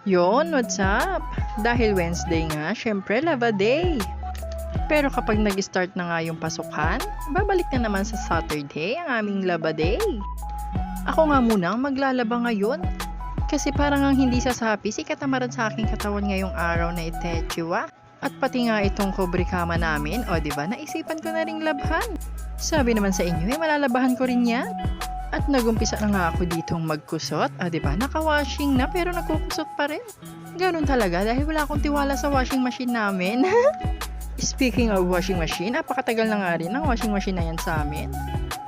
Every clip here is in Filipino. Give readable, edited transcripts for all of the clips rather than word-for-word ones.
Yon, what's up? Dahil Wednesday nga, syempre laba day. Pero kapag nag-start na nga yung pasukan, babalik na naman sa Saturday ang aming laba day. Ako nga muna ang maglalaba ngayon. Kasi parang ang hindi sasapi si katamaran sa aking katawan ngayong araw na itechiwa. At pati nga itong kobrikama namin, o diba, naisipan ko na ring labhan. Sabi naman sa inyo, malalabahan ko rin yan. At nagumpisa na nga ako ditong magkusot, diba, naka-washing na pero nagkukusot pa rin. Ganun talaga dahil wala akong tiwala sa washing machine namin. Speaking of washing machine, napakatagal na nga rin ang washing machine na yan sa amin.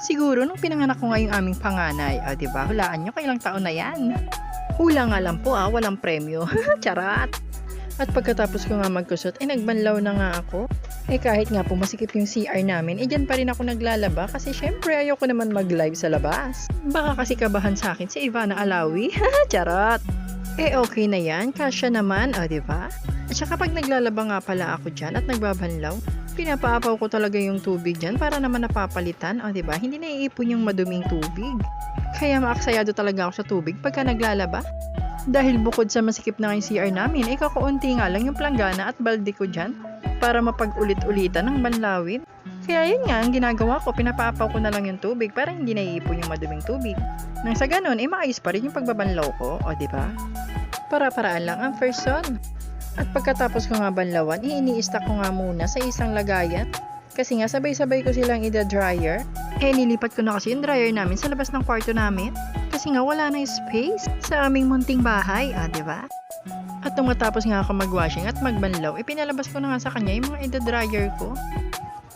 Siguro nung pinanganak ko nga yung aming panganay, diba, hulaan nyo kailang taon na yan. Hula nga lang po walang premyo. Charat! At pagkatapos ko nga magkusot, nagbanlaw na nga ako. Kahit nga po masikip yung CR namin, dyan pa rin ako naglalaba kasi syempre ayoko naman mag-live sa labas. Baka kasi kabahan sa akin si Ivana Alawi. Charot! Okay na yan, kasya naman, diba? At saka kapag naglalaba nga pala ako dyan at nagbabanlaw, pinapaapaw ko talaga yung tubig dyan para naman napapalitan, diba? Hindi naiipon yung maduming tubig. Kaya maaksayado talaga ako sa tubig pagka naglalaba. Dahil bukod sa masikip na yung CR namin, kakaunti nga lang yung planggana at balde ko dyan para mapag-ulit-ulitan ng banlawin. Kaya yun nga, ang ginagawa ko, pinapapaw ko na lang yung tubig para hindi naiipon yung maduming tubig. Nang sa ganun, maayos pa rin yung pagbabanlaw ko, diba? Para-paraan lang ang first son. At pagkatapos ko nga banlawan, ini-stack ko nga muna sa isang lagayan. Kasi nga sabay-sabay ko silang ida-dryer. Nilipat ko na kasi yung dryer namin sa labas ng kwarto namin. Kasi nga wala na space sa aming munting bahay, diba? At nung matapos nga ako mag-washing at magbanlaw, pinalabas ko na nga sa kanya yung mga ida-dryer ko.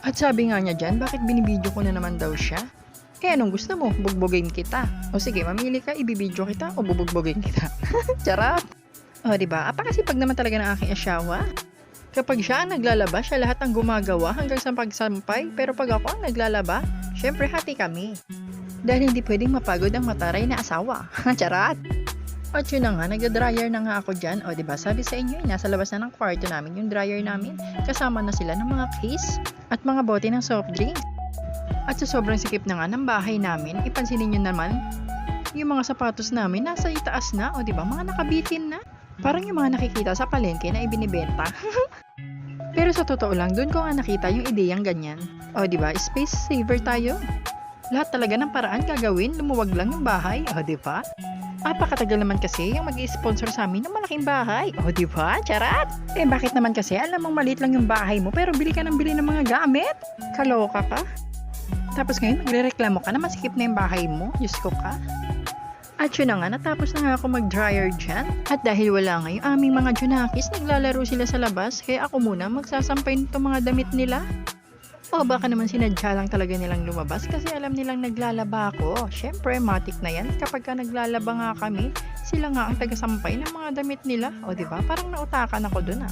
At sabi nga niya dyan, bakit binibidyo ko na naman daw siya? Anong gusto mo? Bugbugin kita. O sige, mamili ka, ibibidyo kita o bubugbugin kita. Charot! Diba? Apakasipag naman talaga ng aking asawa. Kapag siya ang naglalaba, siya lahat ang gumagawa hanggang sa pagsampay. Pero pag ako ang naglalaba, syempre hati kami. Dahil hindi pwedeng mapagod ang mataray na asawa. Charot! At yun na nga, nag-dryer na nga ako dyan. Diba, sabi sa inyo, nasa labas na ng kwarto namin yung dryer namin. Kasama na sila ng mga case at mga bote ng soft drink. At sa sobrang sikip na nga ng bahay namin, ipansinin nyo naman, yung mga sapatos namin nasa itaas na. Diba, mga nakabitin na. Parang yung mga nakikita sa palengke na ibinibenta. Pero sa totoo lang, doon ko nga nakita yung ideyang ganyan. Diba? Space saver tayo. Lahat talaga ng paraan gagawin, lumuwag lang yung bahay. Diba? Apakatagal naman kasi yung mag-i-sponsor sa amin ng malaking bahay. Diba? Charat! Bakit naman kasi alam mong maliit lang yung bahay mo pero bili ka ng bili ng mga gamit? Kaloka ka? Tapos ngayon magre-reklamo ka na masikip na yung bahay mo? Diyos ko ka? At yun na nga, natapos na nga ako mag-dryer dyan. At dahil wala nga yung aming mga junakis, naglalaro sila sa labas, kaya ako muna magsasampay nito mga damit nila. Baka naman sinadya lang talaga nilang lumabas kasi alam nilang naglalaba ako. Syempre, matik na yan. Kapag ka naglalaba nga kami, sila nga ang tagasampay ng mga damit nila. Diba? Parang nautakan ako dun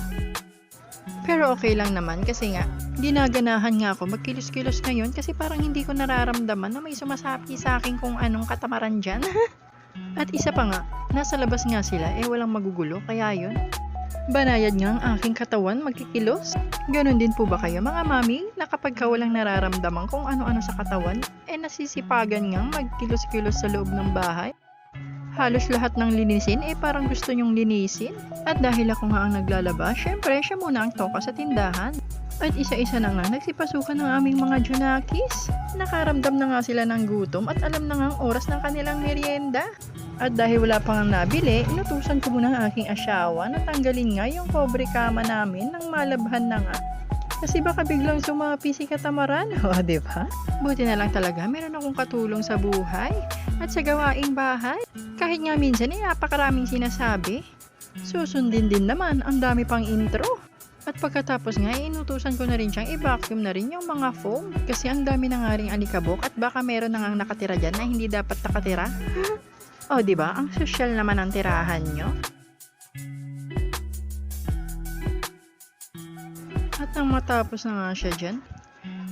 Pero okay lang naman kasi nga, ginaganahan nga ako magkilos-kilos ngayon kasi parang hindi ko nararamdaman na may sumasapi sa akin kung anong katamaran dyan. At isa pa nga, nasa labas nga sila, walang magugulo, kaya yun. Banayad nga ang aking katawan magkikilos. Ganon din po ba kayo mga mami, na kapag ka walang nararamdaman kung ano-ano sa katawan, nasisipagan nga magkilos-kilos sa loob ng bahay? Halos lahat ng linisin, parang gusto nyong linisin. At dahil ako nga ang naglalaba, syempre siya muna ang toka sa tindahan. At isa-isa na nga nagsipasukan ng aming mga junakis. Nakaramdam na nga sila ng gutom at alam na nga ang oras ng kanilang merienda. At dahil wala pang nabili, inutusan ko muna ang aking asawa na tanggalin nga yung pobre kama namin nang malabhan na nga. Kasi baka biglang sumapi si katamaran. Diba? Buti na lang talaga meron akong katulong sa buhay at sa gawaing bahay. Kahit nga minsan napakaraming sinasabi. Susundin din naman, ang dami pang intro. At pagkatapos nga, inutusan ko na rin siyang i-vacuum na rin yung mga foam. Kasi ang dami na nga ring alikabok at baka meron na nga nakatira dyan na hindi dapat nakatira. Diba? Ang sosyal naman ang tirahan nyo. At nang matapos na nga siya dyan,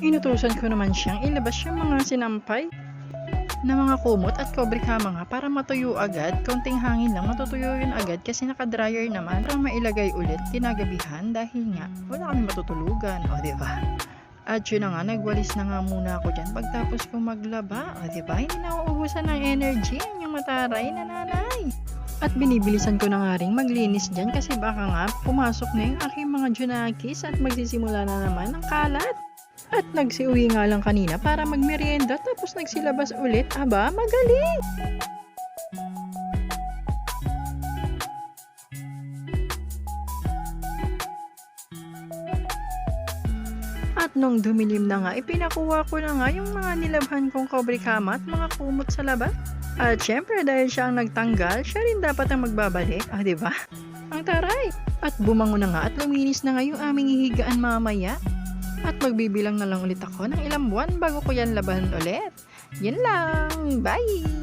inutusan ko naman siyang ilabas yung mga sinampay na mga kumot at kobrikama nga para matuyo agad. Konting hangin lang, matutuyo yun agad kasi naka-dryer naman para mailagay ulit kinagabihan dahil nga wala kami matutulugan. Diba? At yun na nga, nagwalis na nga muna ako dyan pagtapos ko maglaba. Diba? Hindi na uubusan ng energy ang yung mataray na nanay. At binibilisan ko na nga rin maglinis dyan kasi baka nga pumasok na yung aking mga junakis at magsisimula na naman ang kalat. At nagsiuwi nga lang kanina para magmerienda tapos nagsilabas ulit. Aba, magaling! At nung dumilim na nga, ipinakuha ko na nga yung mga nilabhan kong kobrikama at mga kumot sa labas. At syempre dahil siya ang nagtanggal, siya rin dapat ang magbabalik. Diba? Ang taray! At bumango na nga at luminis na nga yung aming hihigaan mamaya. At magbibilang na lang ulit ako ng ilang buwan bago ko yan labahan ulit. Yan lang! Bye!